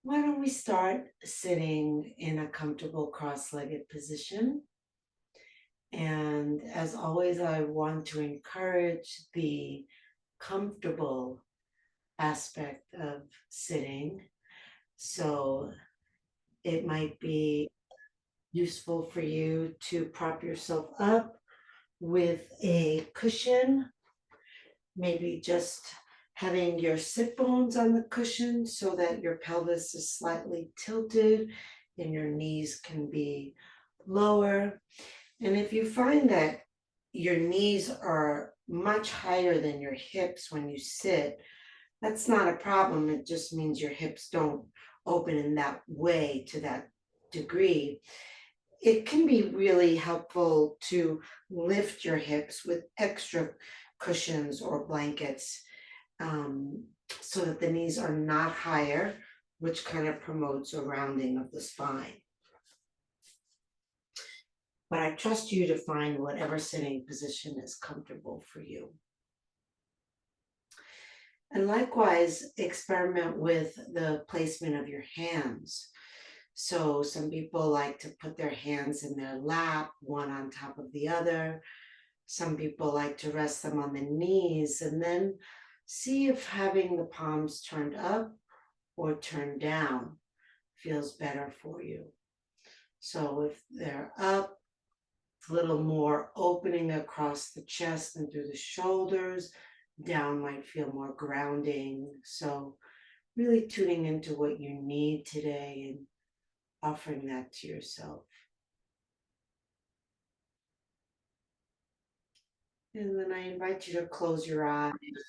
Why don't we start sitting in a comfortable cross-legged position? And as always, I want to encourage the comfortable aspect of sitting. So it might be useful for you to prop yourself up with a cushion, maybe just having your sit bones on the cushion so that your pelvis is slightly tilted and your knees can be lower. And if you find that your knees are much higher than your hips when you sit, that's not a problem. It just means your hips don't open in that way to that degree. It can be really helpful to lift your hips with extra cushions or blankets, um, so that the knees are not higher, which kind of promotes a rounding of the spine. But I trust you to find whatever sitting position is comfortable for you. And likewise, experiment with the placement of your hands. So some people like to put their hands in their lap, one on top of the other. Some people like to rest them on the knees, and then see if having the palms turned up or turned down feels better for you. So if they're up, a little more opening across the chest and through the shoulders. Down might feel more grounding. So really tuning into what you need today and offering that to yourself. And then I invite you to close your eyes. If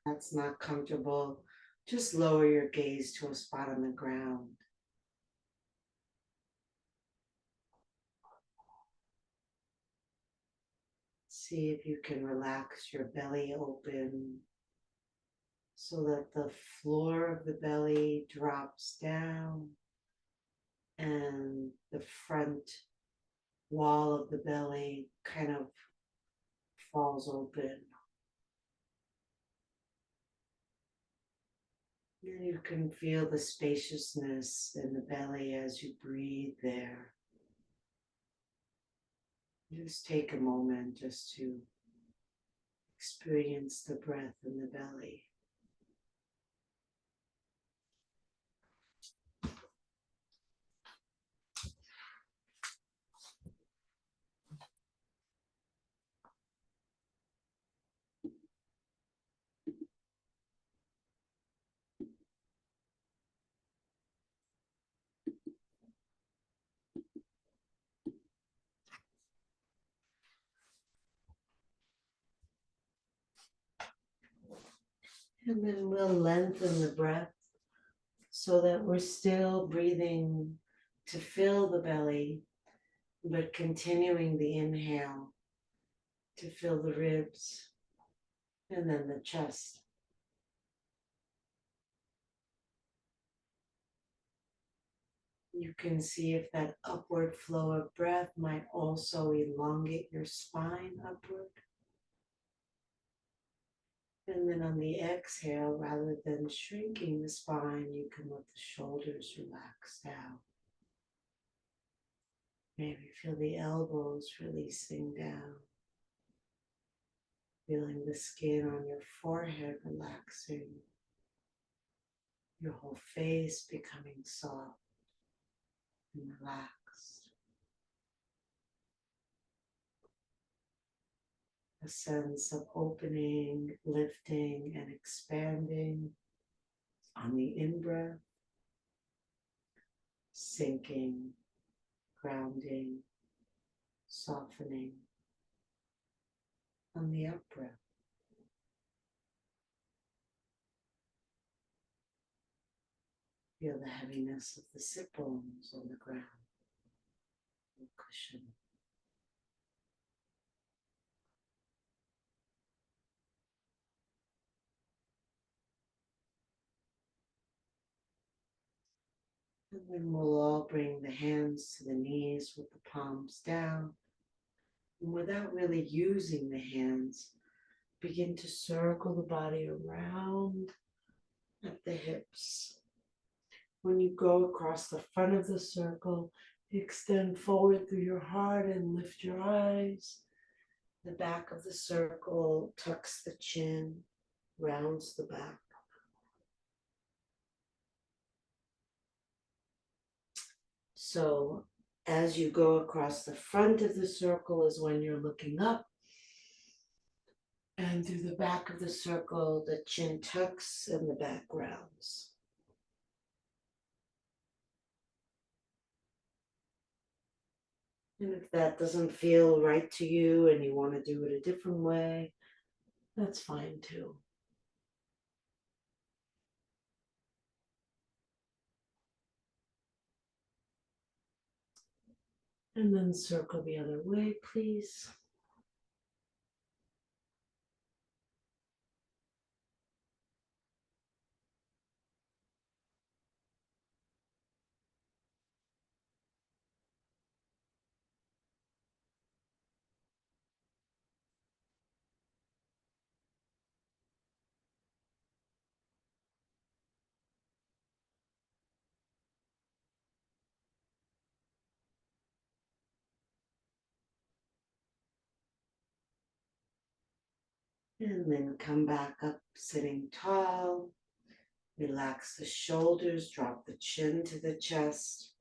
that's not comfortable. Just lower your gaze to a spot on the ground. See if you can relax your belly open so that the floor of the belly drops down and the front wall of the belly kind of falls open. And you can feel the spaciousness in the belly as you breathe there. Just take a moment just to experience the breath in the belly. And then we'll lengthen the breath so that we're still breathing to fill the belly, but continuing the inhale to fill the ribs and then the chest. You can see if that upward flow of breath might also elongate your spine upward. And then on the exhale, rather than shrinking the spine, you can let the shoulders relax down. Maybe feel the elbows releasing down. Feeling the skin on your forehead relaxing. Your whole face becoming soft and relaxed. A sense of opening, lifting, and expanding on the in-breath, sinking, grounding, softening on the out-breath. Feel the heaviness of the sit bones on the ground, the cushion. And then we'll all bring the hands to the knees with the palms down. And without really using the hands, begin to circle the body around at the hips. When you go across the front of the circle, extend forward through your heart and lift your eyes. The back of the circle tucks the chin, rounds the back. So as you go across the front of the circle is when you're looking up. And through the back of the circle, the chin tucks and the back rounds. And if that doesn't feel right to you and you want to do it a different way, that's fine too. And then circle the other way, please. And then come back up sitting tall. Relax the shoulders, drop the chin to the chest.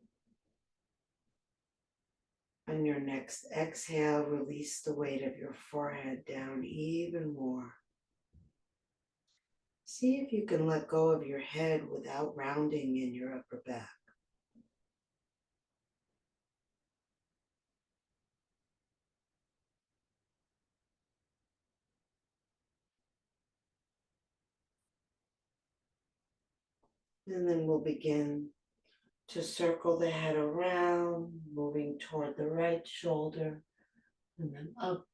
On your next exhale, release the weight of your forehead down even more. See if you can let go of your head without rounding in your upper back. And then we'll begin to circle the head around, moving toward the right shoulder, and then up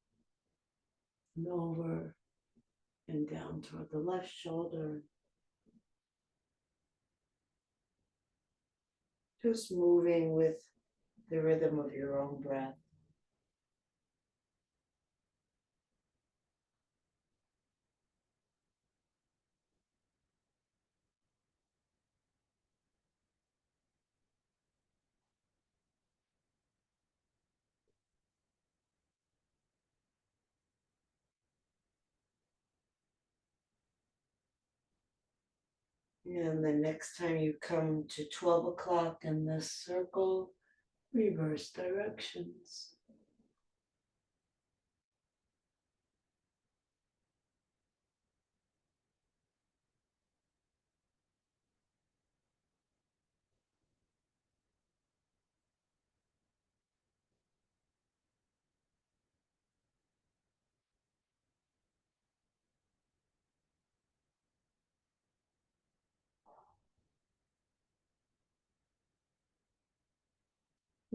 and over and down toward the left shoulder. Just moving with the rhythm of your own breath. And the next time you come to 12 o'clock in this circle, reverse directions.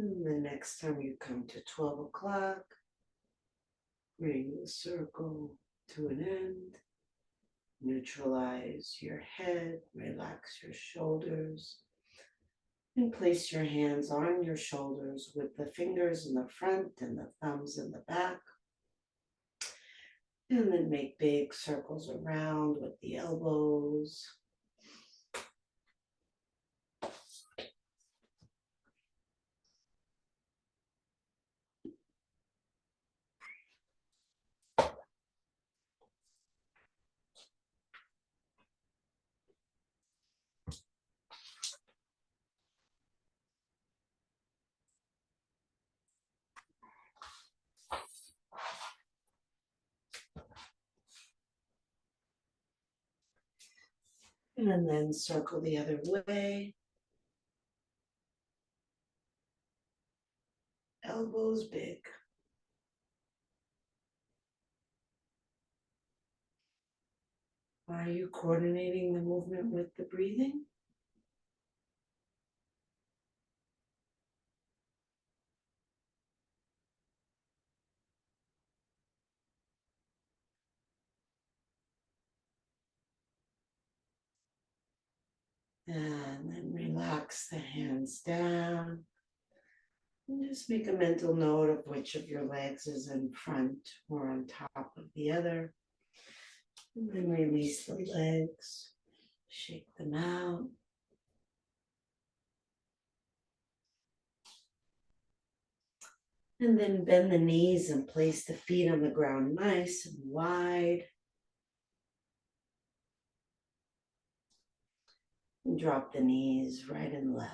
And the next time you come to 12 o'clock, bring the circle to an end. Neutralize your head, relax your shoulders, and place your hands on your shoulders with the fingers in the front and the thumbs in the back. And then make big circles around with the elbows. And then circle the other way. Elbows big. Are you coordinating the movement with the breathing? And then relax the hands down. And just make a mental note of which of your legs is in front or on top of the other. And then release the legs, shake them out. And then bend the knees and place the feet on the ground nice and wide. And drop the knees right and left.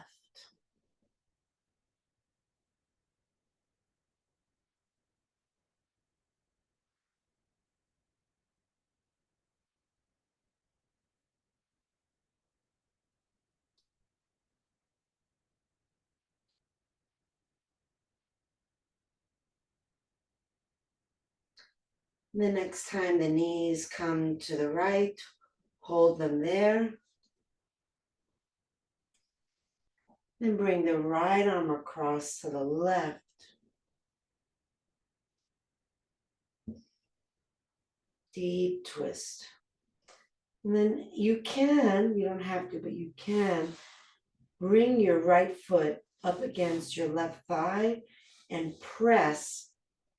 The next time the knees come to the right, hold them there. Then bring the right arm across to the left. Deep twist. And then you don't have to, but you can bring your right foot up against your left thigh and press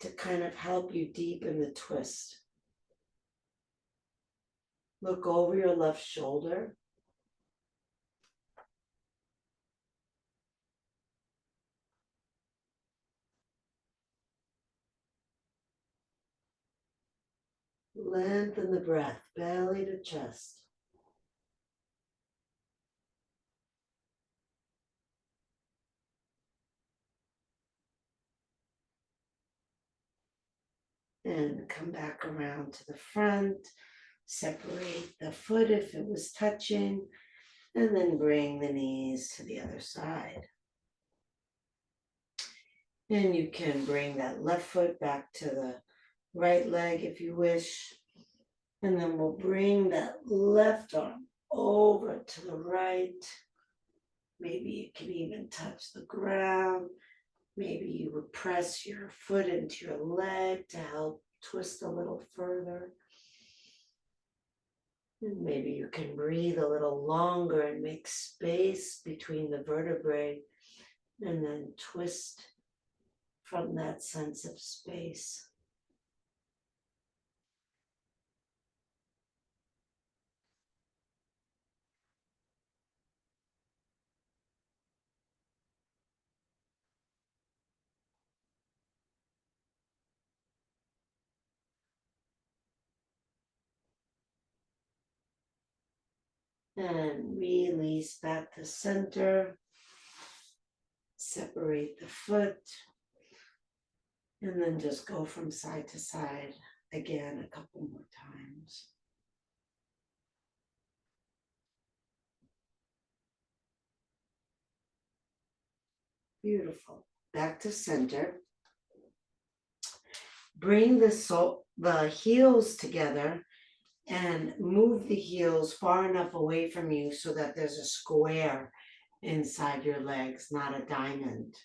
to kind of help you deepen the twist. Look over your left shoulder. Lengthen the breath, belly to chest. And come back around to the front. Separate the foot if it was touching, and then bring the knees to the other side. And you can bring that left foot back to the right leg if you wish. And then we'll bring that left arm over to the right. Maybe it can even touch the ground. Maybe you would press your foot into your leg to help twist a little further. And maybe you can breathe a little longer and make space between the vertebrae and then twist from that sense of space. And release back to center. Separate the foot. And then just go from side to side again a couple more times. Beautiful. Back to center. Bring the heels together and move the heels far enough away from you so that there's a square inside your legs, not a diamond.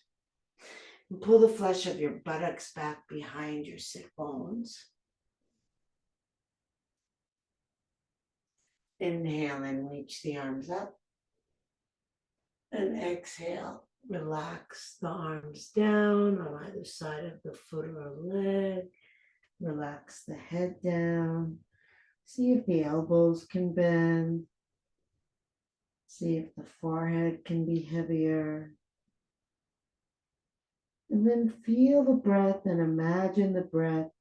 And pull the flesh of your buttocks back behind your sit bones. Inhale and reach the arms up. And exhale, relax the arms down on either side of the foot or leg. Relax the head down. See if the elbows can bend. See if the forehead can be heavier. And then feel the breath and imagine the breath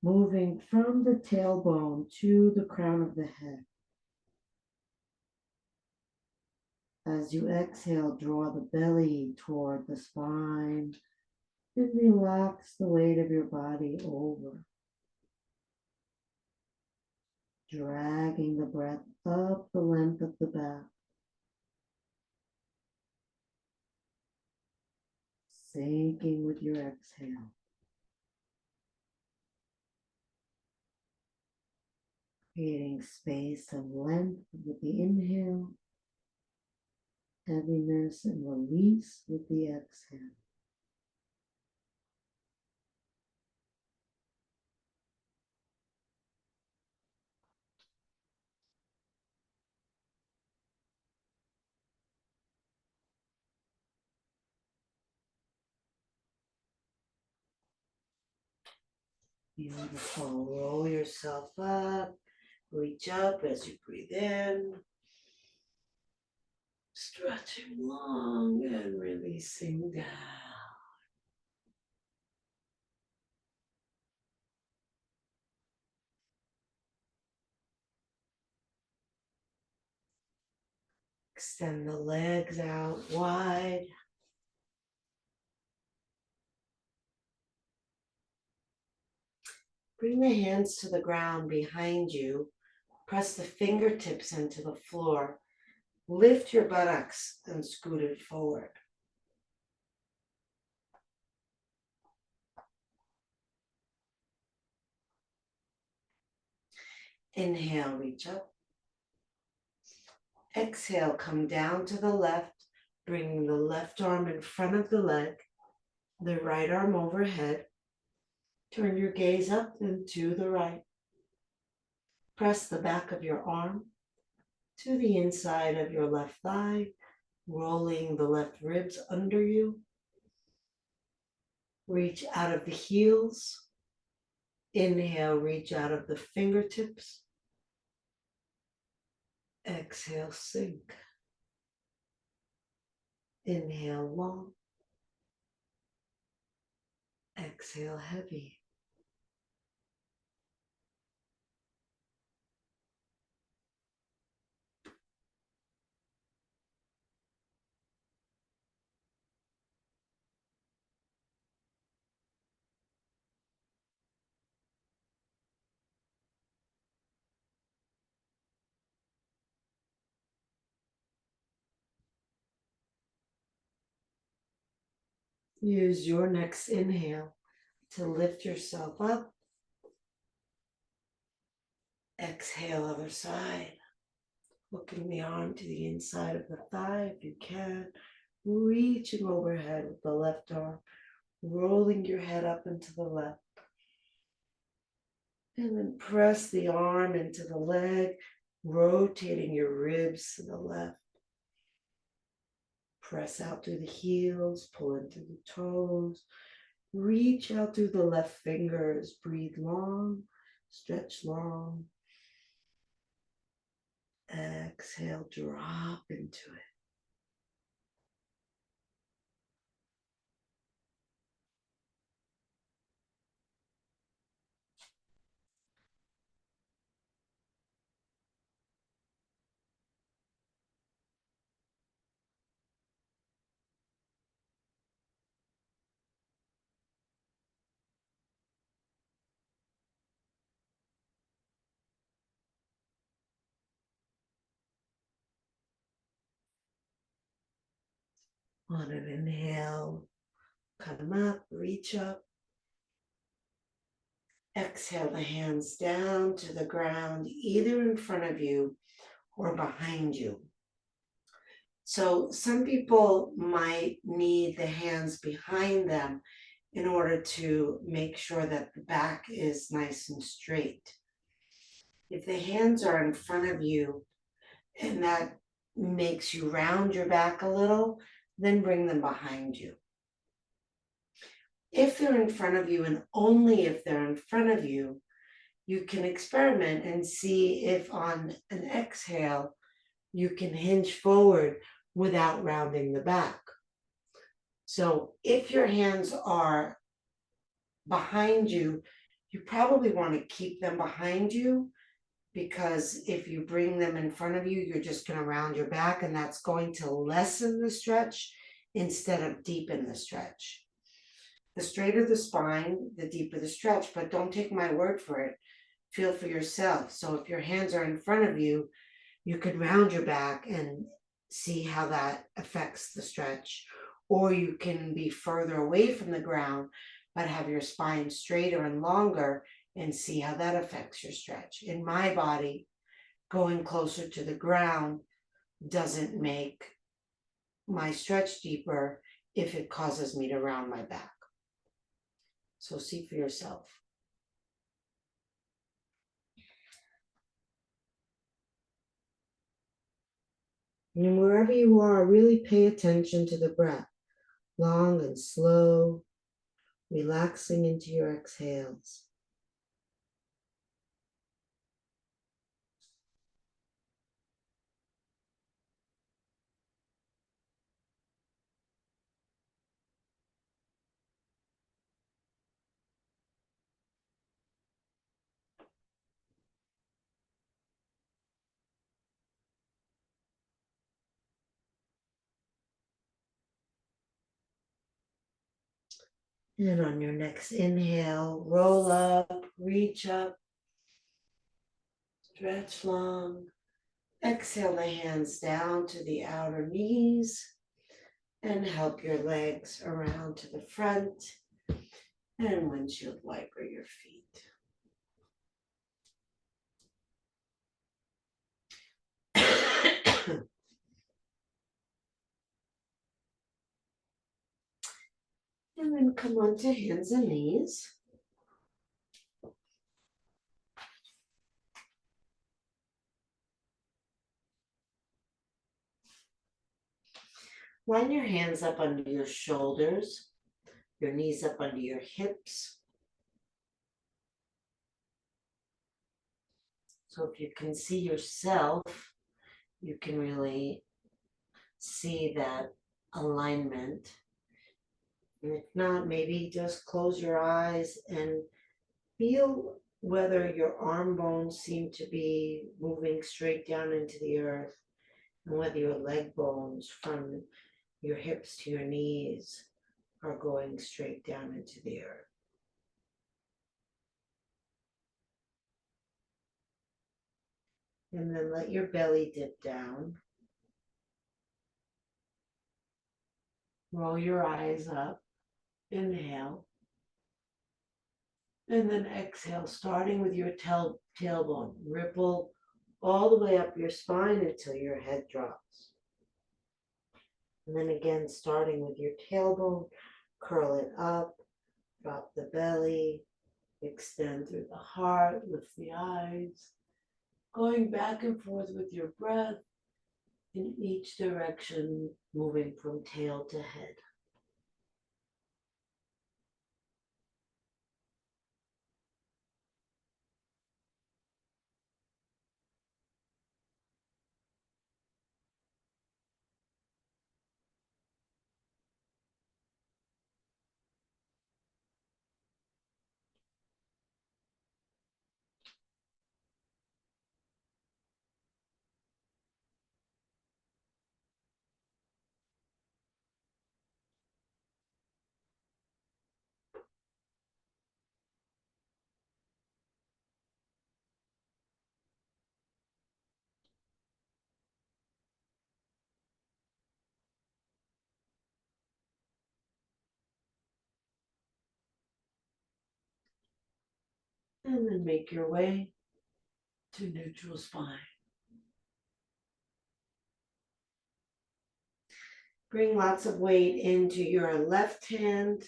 moving from the tailbone to the crown of the head. As you exhale, draw the belly toward the spine and relax the weight of your body over. Dragging the breath up the length of the back. Sinking with your exhale. Creating space of length with the inhale, heaviness and release with the exhale. Beautiful. Roll yourself up. Reach up as you breathe in. Stretching long and releasing down. Extend the legs out wide. Bring the hands to the ground behind you. Press the fingertips into the floor. Lift your buttocks and scoot it forward. Inhale, reach up. Exhale, come down to the left, bringing the left arm in front of the leg, the right arm overhead. Turn your gaze up and to the right. Press the back of your arm to the inside of your left thigh, rolling the left ribs under you. Reach out of the heels. Inhale, reach out of the fingertips. Exhale, sink. Inhale, long. Exhale, heavy. Use your next inhale to lift yourself up. Exhale, other side. Hooking the arm to the inside of the thigh if you can. Reaching overhead with the left arm. Rolling your head up into the left. And then press the arm into the leg, rotating your ribs to the left. Press out through the heels, pull in through the toes. Reach out through the left fingers. Breathe long, stretch long. Exhale, drop into it. On an inhale, come up, reach up. Exhale the hands down to the ground, either in front of you or behind you. So some people might need the hands behind them in order to make sure that the back is nice and straight. If the hands are in front of you and that makes you round your back a little, then bring them behind you. If they're in front of you, and only if they're in front of you, you can experiment and see if on an exhale, you can hinge forward without rounding the back. So if your hands are behind you, you probably want to keep them behind you, because if you bring them in front of you, you're just going to round your back, and that's going to lessen the stretch instead of deepen the stretch. The straighter the spine, the deeper the stretch, but don't take my word for it. Feel for yourself. So if your hands are in front of you, you could round your back and see how that affects the stretch. Or you can be further away from the ground, but have your spine straighter and longer and see how that affects your stretch. In my body, going closer to the ground doesn't make my stretch deeper if it causes me to round my back. So see for yourself. And wherever you are, really pay attention to the breath, long and slow, relaxing into your exhales. And on your next inhale, roll up, reach up, stretch long. Exhale the hands down to the outer knees and help your legs around to the front and windshield wiper your feet. And then come on to hands and knees. Line your hands up under your shoulders, your knees up under your hips. So if you can see yourself, you can really see that alignment. And if not, maybe just close your eyes and feel whether your arm bones seem to be moving straight down into the earth and whether your leg bones from your hips to your knees are going straight down into the earth. And then let your belly dip down. Roll your eyes up. Inhale. And then exhale, starting with your tailbone. Ripple all the way up your spine until your head drops. And then again, starting with your tailbone, curl it up, drop the belly, extend through the heart, lift the eyes, going back and forth with your breath in each direction, moving from tail to head. And then make your way to neutral spine. Bring lots of weight into your left hand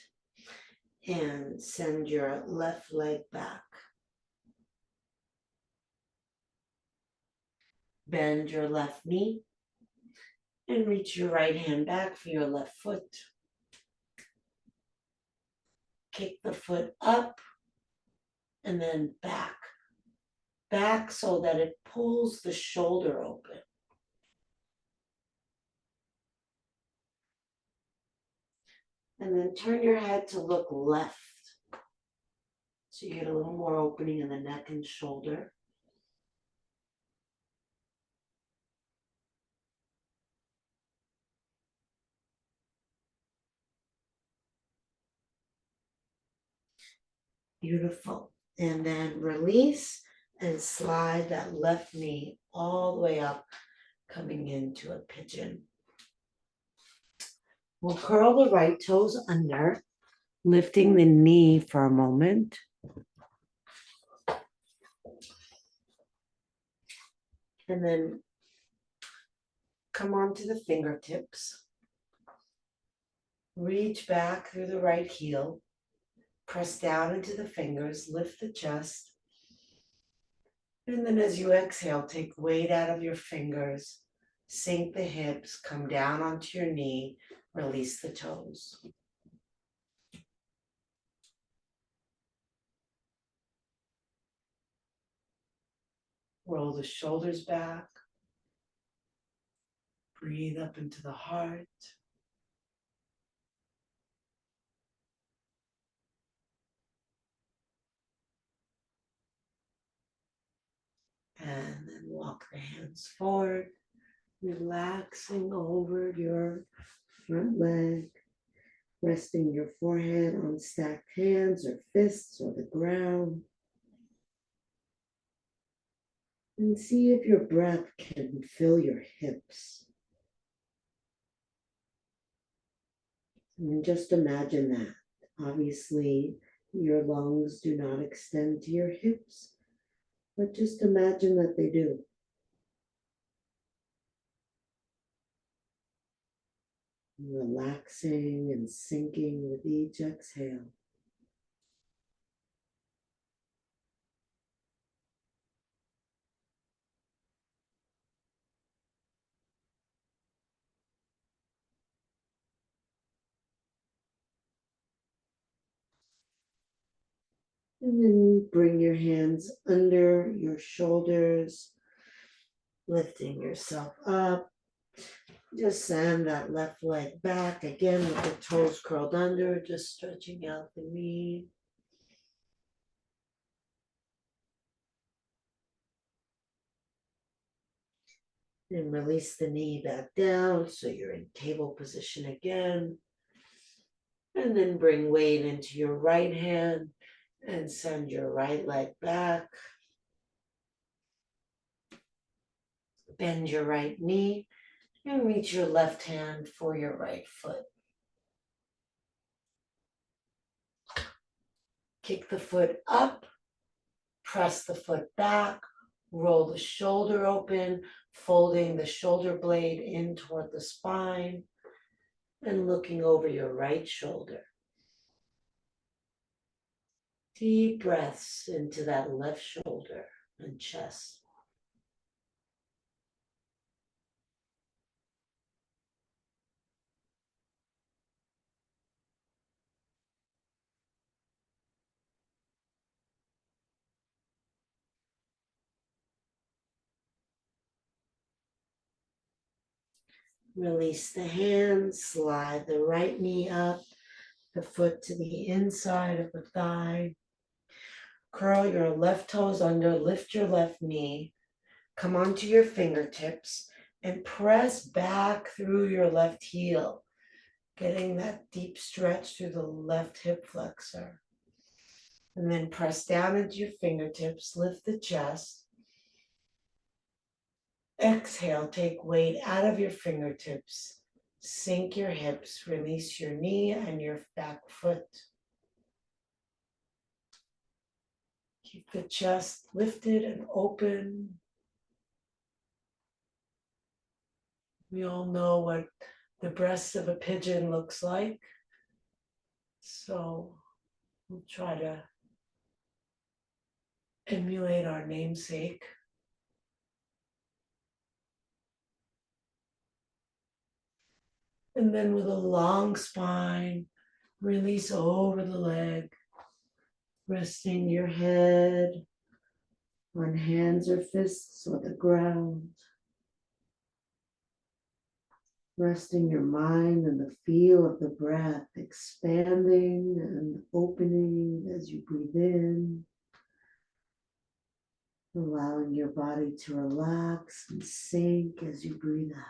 and send your left leg back. Bend your left knee and reach your right hand back for your left foot. Kick the foot up and then back. Back so that it pulls the shoulder open. And then turn your head to look left. So you get a little more opening in the neck and shoulder. Beautiful. And then release and slide that left knee all the way up, coming into a pigeon. We'll curl the right toes under, lifting the knee for a moment. And then come onto the fingertips. Reach back through the right heel. Press down into the fingers, lift the chest. And then as you exhale, take weight out of your fingers, sink the hips, come down onto your knee, release the toes. Roll the shoulders back. Breathe up into the heart. And then walk the hands forward, relaxing over your front leg. Resting your forehead on stacked hands or fists or the ground. And see if your breath can fill your hips. And just imagine that. Obviously, your lungs do not extend to your hips, but just imagine that they do. Relaxing and sinking with each exhale. And then bring your hands under your shoulders, lifting yourself up. Just send that left leg back again with the toes curled under, just stretching out the knee. And release the knee back down so you're in table position again. And then bring weight into your right hand and send your right leg back. Bend your right knee and reach your left hand for your right foot. Kick the foot up, press the foot back, roll the shoulder open, folding the shoulder blade in toward the spine and looking over your right shoulder. Deep breaths into that left shoulder and chest. Release the hands, slide the right knee up, the foot to the inside of the thigh. Curl your left toes under, lift your left knee, come onto your fingertips and press back through your left heel, getting that deep stretch through the left hip flexor. And then press down into your fingertips, lift the chest. Exhale, take weight out of your fingertips, sink your hips, release your knee and your back foot. Keep the chest lifted and open. We all know what the breast of a pigeon looks like. So we'll try to emulate our namesake. And then with a long spine, release over the leg, resting your head on hands or fists or the ground. Resting your mind and the feel of the breath expanding and opening as you breathe in. Allowing your body to relax and sink as you breathe out.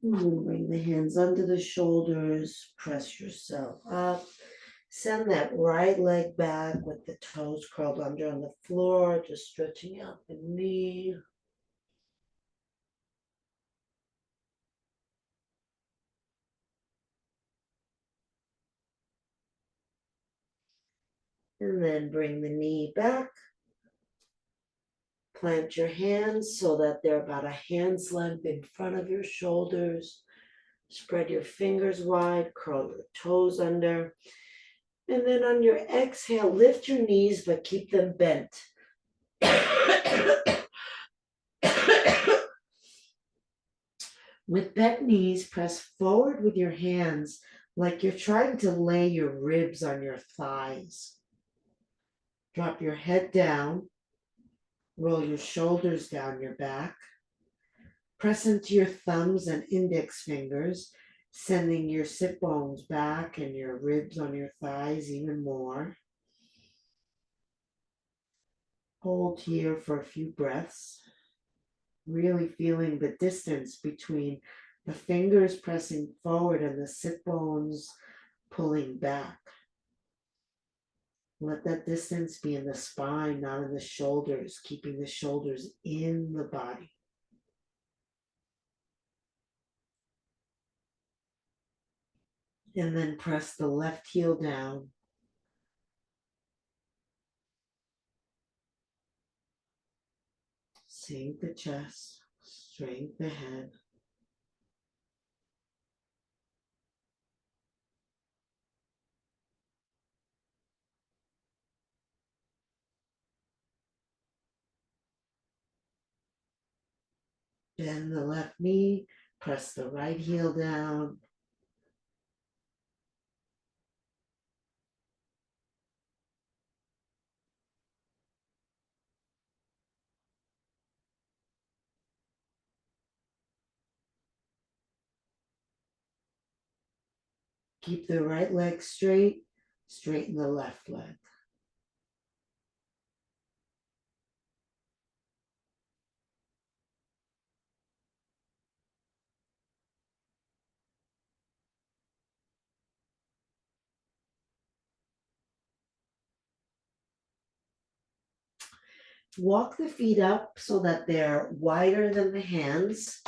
And then bring the hands under the shoulders, press yourself up. Send that right leg back with the toes curled under on the floor, just stretching out the knee. And then bring the knee back. Plant your hands so that they're about a hand's length in front of your shoulders. Spread your fingers wide, curl your toes under. And then on your exhale, lift your knees, but keep them bent. With bent knees, press forward with your hands like you're trying to lay your ribs on your thighs. Drop your head down, roll your shoulders down your back. Press into your thumbs and index fingers, sending your sit bones back and your ribs on your thighs even more. Hold here for a few breaths, really feeling the distance between the fingers pressing forward and the sit bones pulling back. Let that distance be in the spine, not in the shoulders, keeping the shoulders in the body. And then press the left heel down. Sink the chest, straighten the head. Bend the left knee, press the right heel down. Keep the right leg straight, straighten the left leg. Walk the feet up so that they're wider than the hands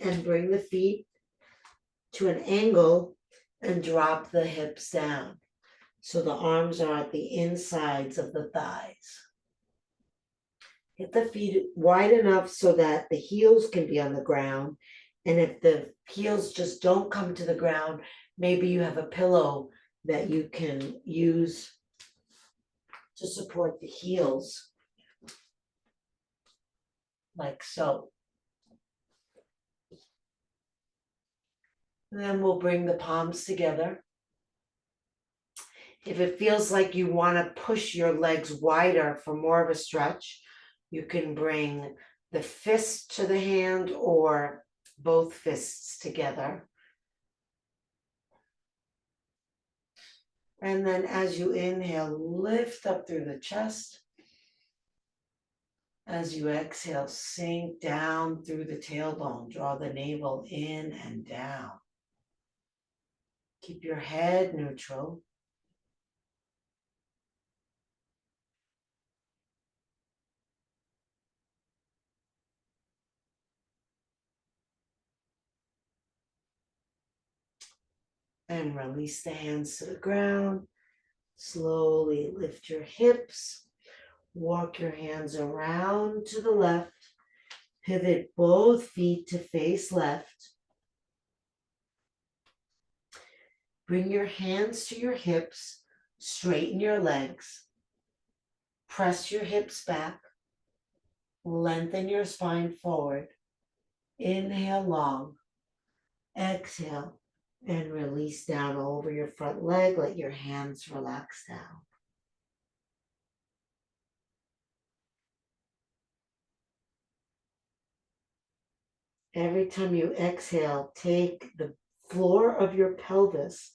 and bring the feet to an angle and drop the hips down. So the arms are at the insides of the thighs. Get the feet wide enough so that the heels can be on the ground. And if the heels just don't come to the ground, maybe you have a pillow that you can use to support the heels, like so. And then we'll bring the palms together. If it feels like you want to push your legs wider for more of a stretch, you can bring the fist to the hand or both fists together. And then as you inhale, lift up through the chest. As you exhale, sink down through the tailbone. Draw the navel in and down. Keep your head neutral. And release the hands to the ground. Slowly lift your hips. Walk your hands around to the left. Pivot both feet to face left. Bring your hands to your hips. Straighten your legs. Press your hips back. Lengthen your spine forward. Inhale long. Exhale and release down over your front leg. Let your hands relax down. Every time you exhale, take the floor of your pelvis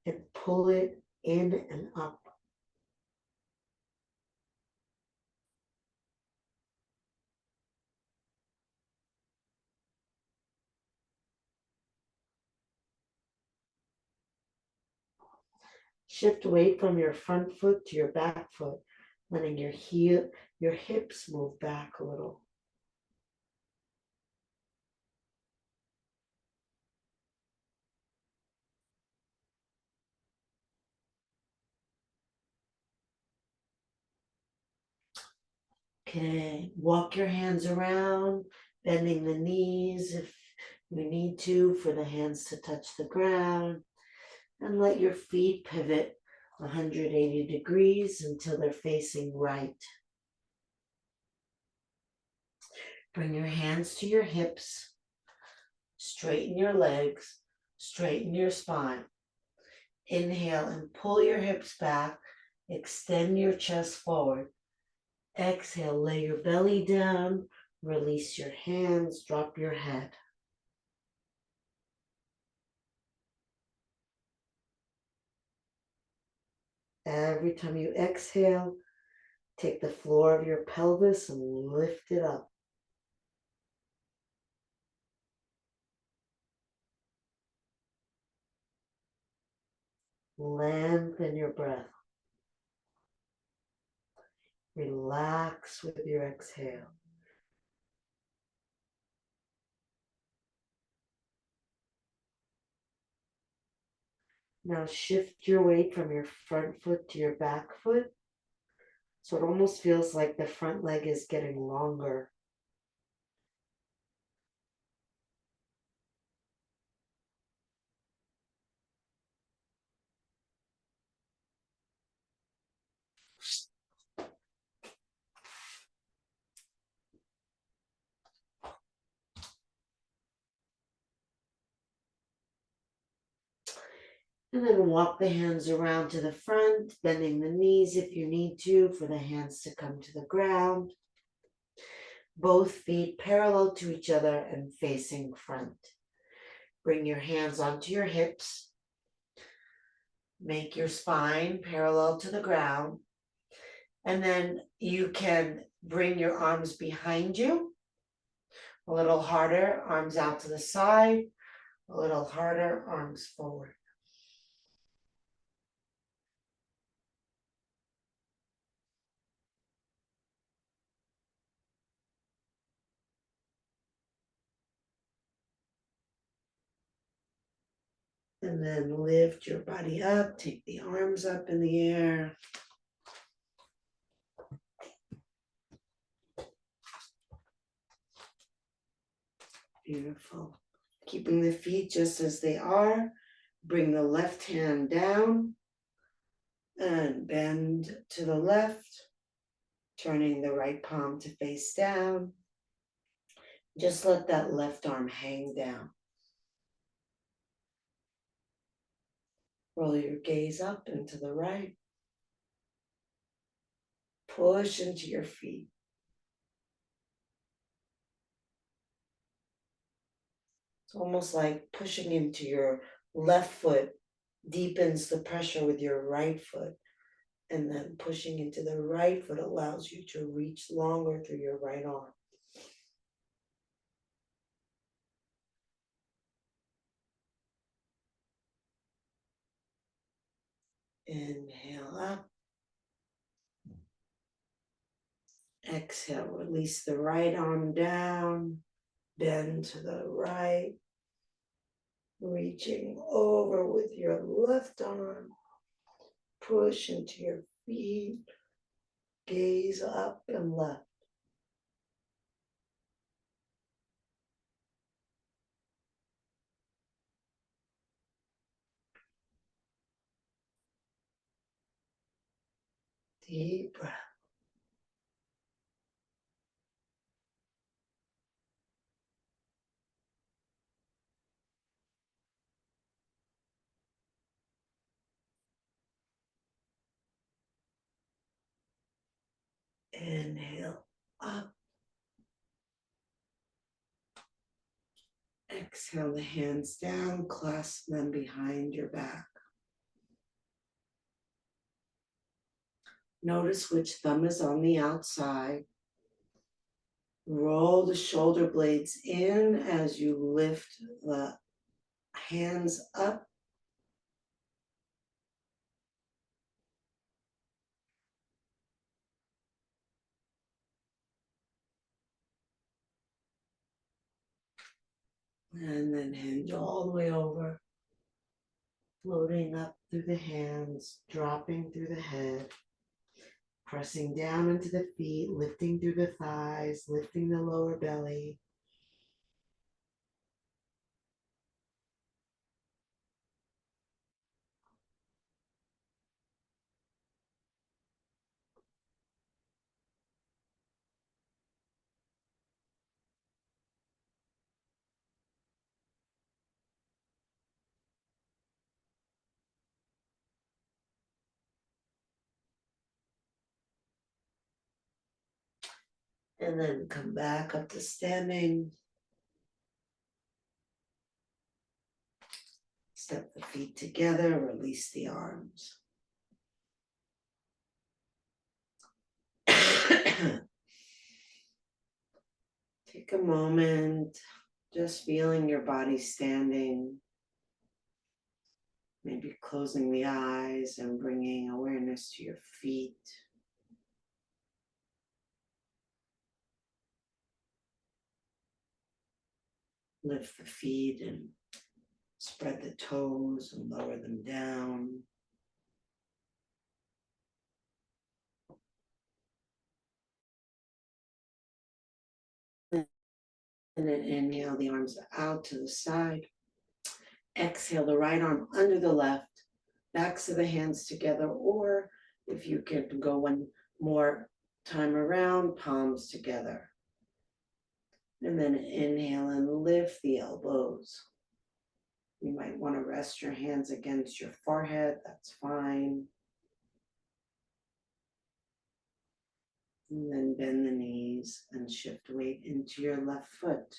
and pull it in and up. Shift weight from your front foot to your back foot, letting your hips move back a little. Okay, walk your hands around, bending the knees if you need to for the hands to touch the ground, and let your feet pivot 180 degrees until they're facing right. Bring your hands to your hips, straighten your legs, straighten your spine. Inhale and pull your hips back, extend your chest forward. Exhale, lay your belly down, Release your hands, drop your head. Every time you exhale, take the floor of your pelvis and lift it up. Lengthen your breath. Relax with your exhale. Now shift your weight from your front foot to your back foot. So it almost feels like the front leg is getting longer. And then walk the hands around to the front, bending the knees if you need to for the hands to come to the ground. Both feet parallel to each other and facing front. Bring your hands onto your hips. Make your spine parallel to the ground. And then you can bring your arms behind you. A little harder, arms out to the side. A little harder, arms forward. And then lift your body up, take the arms up in the air. Beautiful. Keeping the feet just as they are. Bring the left hand down and bend to the left, turning the right palm to face down. Just let that left arm hang down. Roll your gaze up and to the right. Push into your feet. It's almost like pushing into your left foot deepens the pressure with your right foot. And then pushing into the right foot allows you to reach longer through your right arm. Inhale up. Exhale, release the right arm down. Bend to the right. Reaching over with your left arm. Push into your feet. Gaze up and left. Deep breath. Inhale up. Exhale the hands down, clasp them behind your back. Notice which thumb is on the outside. Roll the shoulder blades in as you lift the hands up. And then hinge all the way over. Floating up through the hands, dropping through the head. Pressing down into the feet, lifting through the thighs, lifting the lower belly. And then come back up to standing. Step the feet together, release the arms. Take a moment, just feeling your body standing. Maybe closing the eyes and bringing awareness to your feet. Lift the feet and spread the toes and lower them down. And then inhale the arms out to the side. Exhale the right arm under the left, backs of the hands together, or if you can go one more time around, palms together. And then inhale and lift the elbows. You might want to rest your hands against your forehead, that's fine. And then bend the knees and shift weight into your left foot.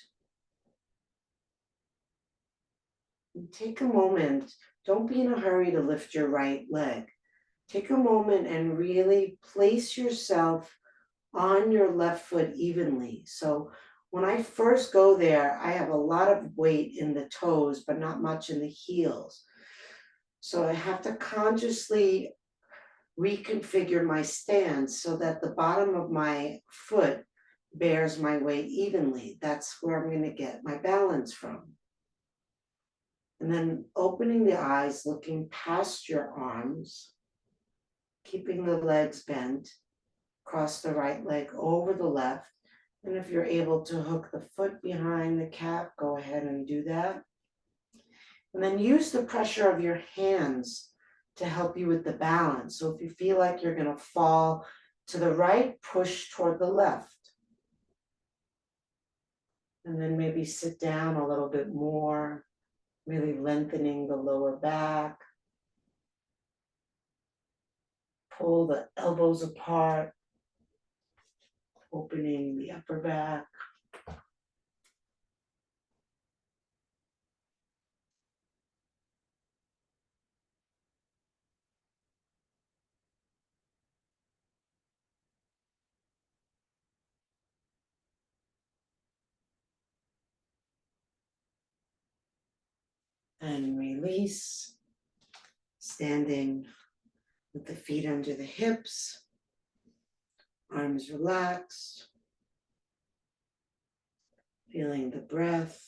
And take a moment, don't be in a hurry to lift your right leg. Take a moment and really place yourself on your left foot evenly. So when I first go there, I have a lot of weight in the toes, but not much in the heels. So I have to consciously reconfigure my stance so that the bottom of my foot bears my weight evenly. That's where I'm going to get my balance from. And then opening the eyes, looking past your arms, keeping the legs bent, cross the right leg over the left. And if you're able to hook the foot behind the calf, go ahead and do that. And then use the pressure of your hands to help you with the balance. So if you feel like you're going to fall to the right, push toward the left. And then maybe sit down a little bit more, really lengthening the lower back. Pull the elbows apart, opening the upper back. And release, standing with the feet under the hips, arms relaxed, feeling the breath,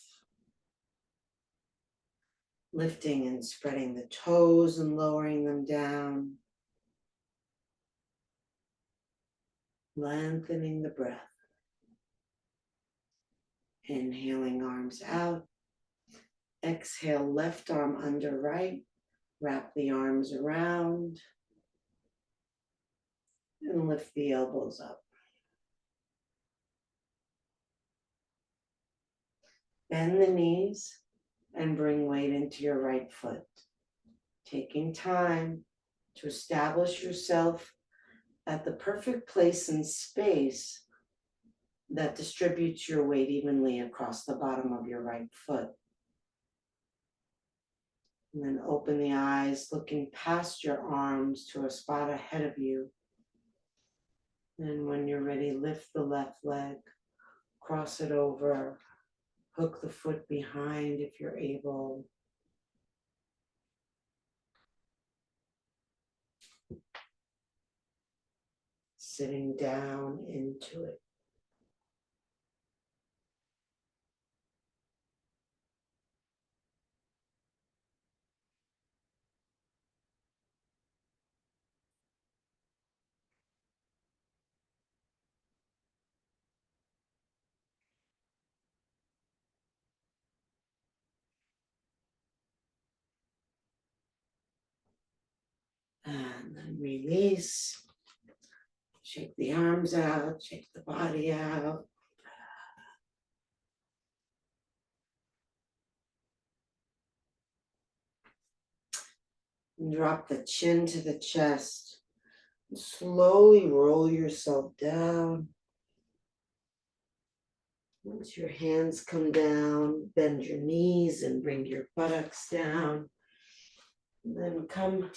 lifting and spreading the toes and lowering them down, lengthening the breath, inhaling arms out, exhale left arm under right, wrap the arms around, and lift the elbows up. Bend the knees and bring weight into your right foot. Taking time to establish yourself at the perfect place and space that distributes your weight evenly across the bottom of your right foot. And then open the eyes, looking past your arms to a spot ahead of you. And when you're ready, lift the left leg, cross it over, hook the foot behind if you're able. Sitting down into it. And then release. Shake the arms out, shake the body out. And drop the chin to the chest. Slowly roll yourself down. Once your hands come down, bend your knees and bring your buttocks down. And then come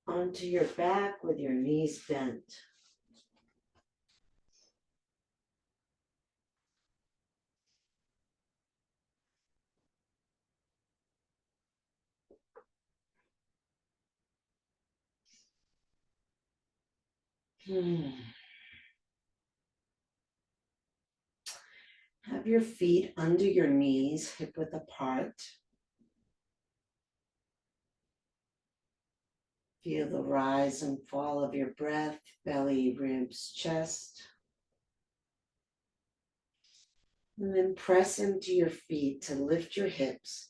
onto your back with your knees bent. Have your feet under your knees, hip width apart. Feel the rise and fall of your breath, belly, ribs, chest. And then press into your feet to lift your hips.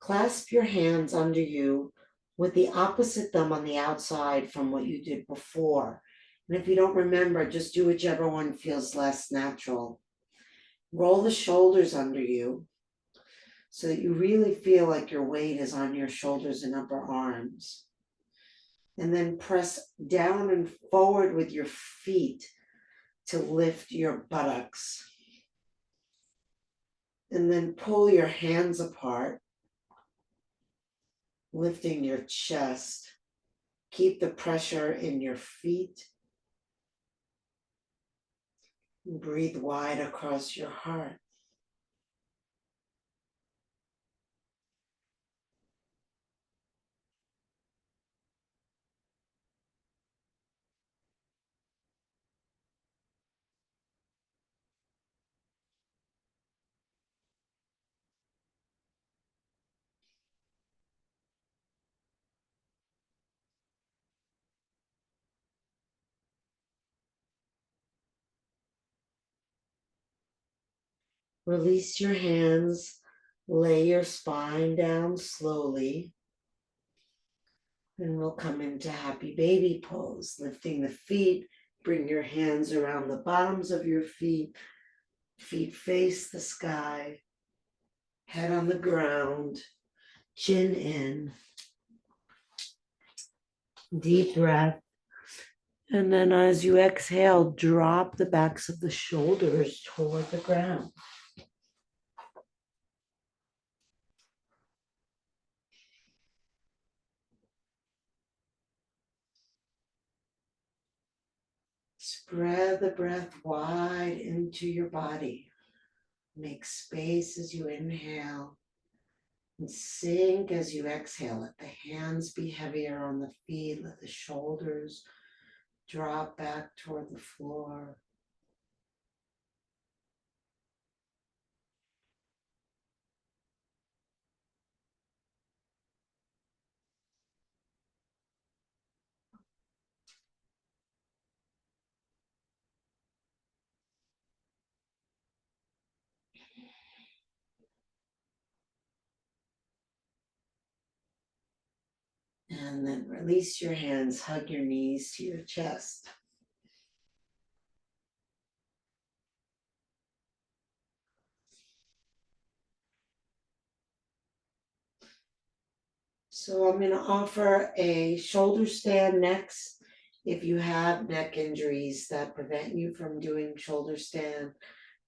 Clasp your hands under you with the opposite thumb on the outside from what you did before. And if you don't remember, just do whichever one feels less natural. Roll the shoulders under you so that you really feel like your weight is on your shoulders and upper arms. And then press down and forward with your feet to lift your buttocks. And then pull your hands apart, lifting your chest. Keep the pressure in your feet. Breathe wide across your heart. Release your hands. Lay your spine down slowly. And we'll come into happy baby pose, lifting the feet. Bring your hands around the bottoms of your feet. Feet face the sky. Head on the ground. Chin in. Deep breath. And then as you exhale, drop the backs of the shoulders toward the ground. Spread the breath wide into your body. Make space as you inhale and sink as you exhale. Let the hands be heavier on the feet. Let the shoulders drop back toward the floor. And then release your hands, hug your knees to your chest. So I'm going to offer a shoulder stand next. If you have neck injuries that prevent you from doing shoulder stand,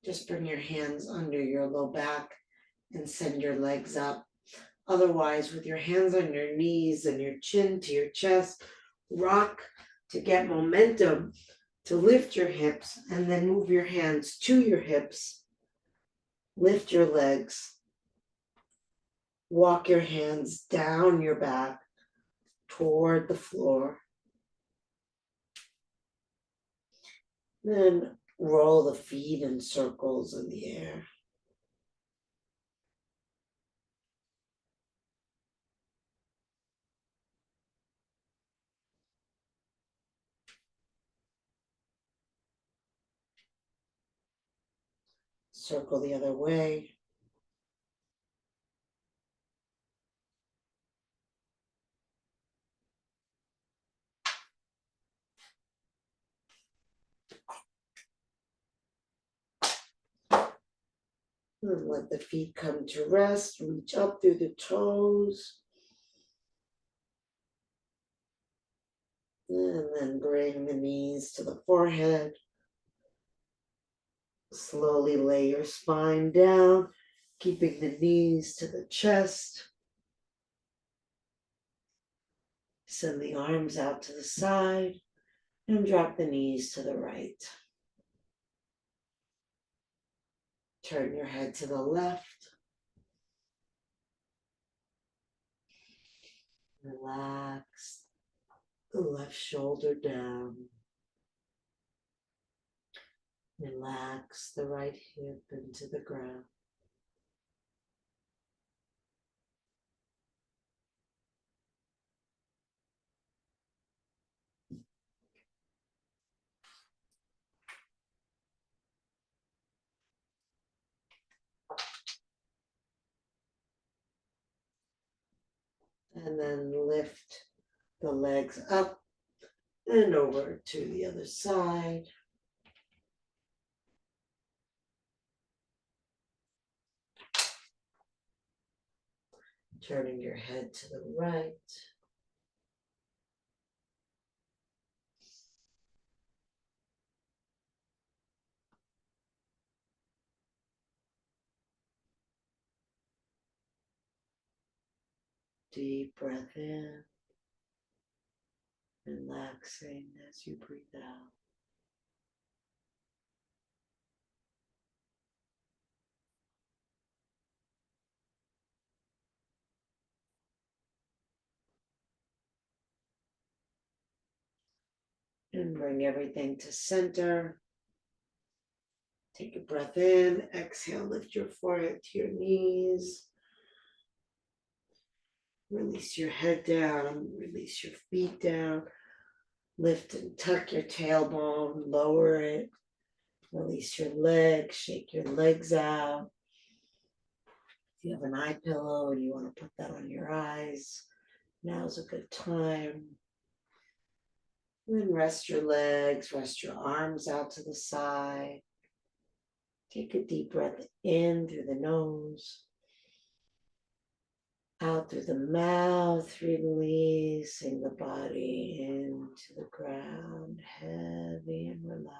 just bring your hands under your low back and send your legs up. Otherwise, with your hands on your knees and your chin to your chest, rock to get momentum to lift your hips, and then move your hands to your hips. Lift your legs. Walk your hands down your back toward the floor. Then roll the feet in circles in the air. Circle the other way. And let the feet come to rest. Reach up through the toes. And then bring the knees to the forehead. Slowly lay your spine down, keeping the knees to the chest. Send the arms out to the side and drop the knees to the right. Turn your head to the left. Relax the left shoulder down. Relax the right hip into the ground. And then lift the legs up and over to the other side. Turning your head to the right. Deep breath in, relaxing as you breathe out. And bring everything to center. Take a breath in, exhale, lift your forehead to your knees. Release your head down, release your feet down. Lift and tuck your tailbone, lower it. Release your legs, shake your legs out. If you have an eye pillow and you want to put that on your eyes, now's a good time. Then rest your legs, rest your arms out to the side. Take a deep breath in through the nose, out through the mouth, releasing the body into the ground, heavy and relaxed.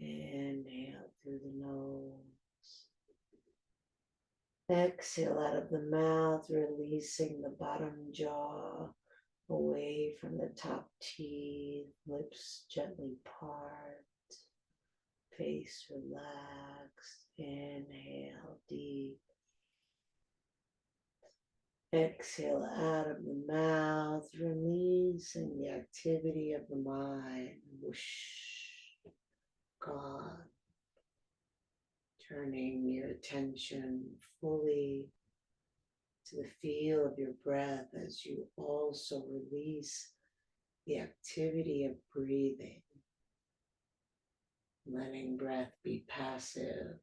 Inhale through the nose. Exhale out of the mouth, releasing the bottom jaw away from the top teeth, lips gently part, face relaxed. Inhale deep. Exhale out of the mouth, releasing the activity of the mind. Whoosh, gone. Turning your attention fully to the feel of your breath as you also release the activity of breathing. Letting breath be passive,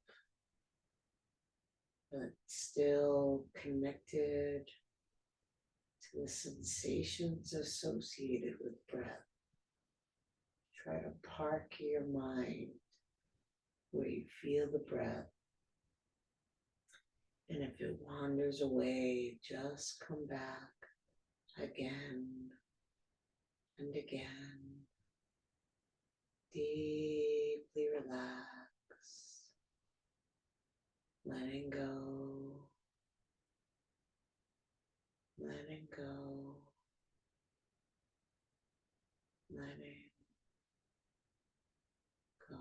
but still connected to the sensations associated with breath. Try to park your mind where you feel the breath. And if it wanders away, just come back again and again. Deeply relax, letting go, letting go, letting go.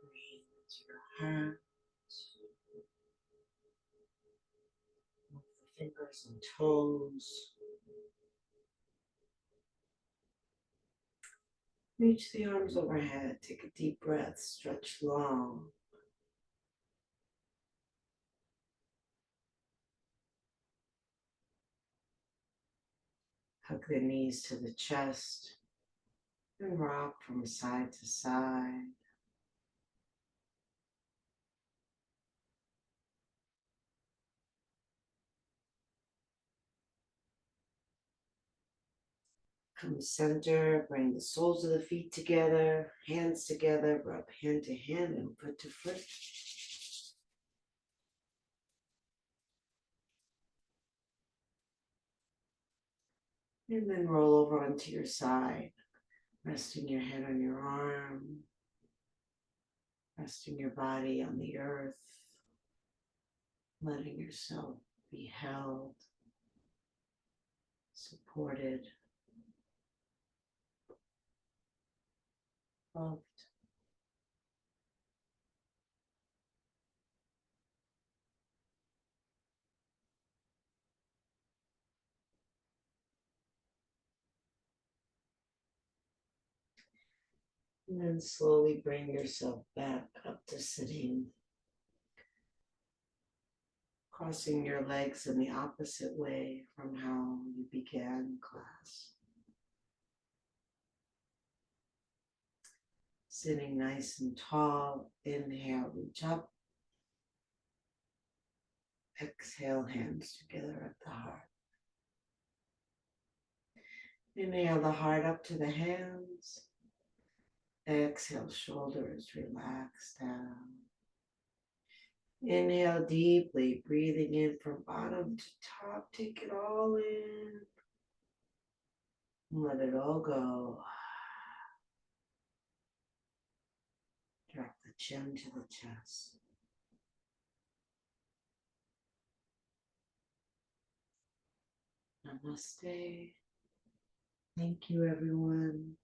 Breathe into your heart. Move the fingers and toes. Reach the arms overhead. Take a deep breath. Stretch long. Hug the knees to the chest and rock from side to side. Come center, bring the soles of the feet together, hands together, rub hand to hand and foot to foot. And then roll over onto your side, resting your head on your arm, resting your body on the earth, letting yourself be held, supported, loved. And then slowly bring yourself back up to sitting, crossing your legs in the opposite way from how you began class. Sitting nice and tall, inhale, reach up. Exhale, hands together at the heart. Inhale the heart up to the hands. Exhale, shoulders relax down. Inhale deeply, breathing in from bottom to top. Take it all in. Let it all go. Drop the chin to the chest. Namaste. Thank you, everyone.